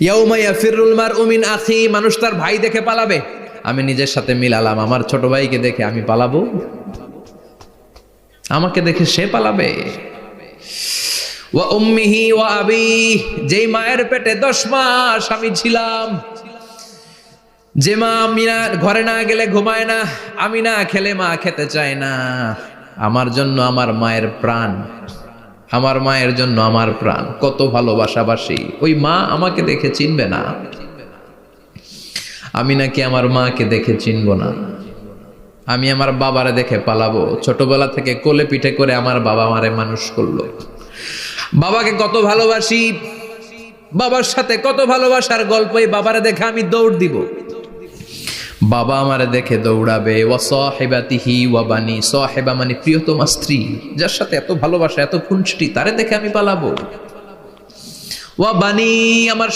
ইয়াউমা ইয়াফিরুল মারউ মিন আখি, মানুষ তার ভাই দেখে পালাবে। আমি নিজের সাথে মিলালাম, আমার ছোট ভাইকে দেখে আমি পালাবো? আমাকে দেখে সে পালাবে? ওয়া উম্মিহি ওয়া আবি, যেই মায়ের পেটে 10 মাস আমি ছিলাম, যে মা আমি না ঘরে না গেলে ঘুমায় না, আমি না খেলে মা খেতে চায় না, আমার জন্য আমার মায়ের প্রাণ, আমার মায়ের জন্য আমার প্রাণ, কত ভালোবাসাবাসী। ওই মা আমাকে দেখে চিনবে না, আমি নাকি আমার মাকে দেখে চিনব না। আমি আমার বাবারে দেখে পালাবো। ছোটবেলা থেকে কোলে পিঠে করে আমার বাবা আমারে মানুষ করলো, বাবাকে কত ভালোবাসি, বাবার সাথে কত ভালোবাসার গল্প, এই বাবারে দেখে আমি দৌড় দিব, বাবা আমারে দেখে দৌড়াবে। ওয়া সাহিবাতিহি ওয়া বানি, সাহিবা মানে প্রিয়তমা স্ত্রী, যার সাথে এত ভালোবাসা এত খুনসুটি, তারে দেখে আমি পালাবো। ওয়া বানি, আমার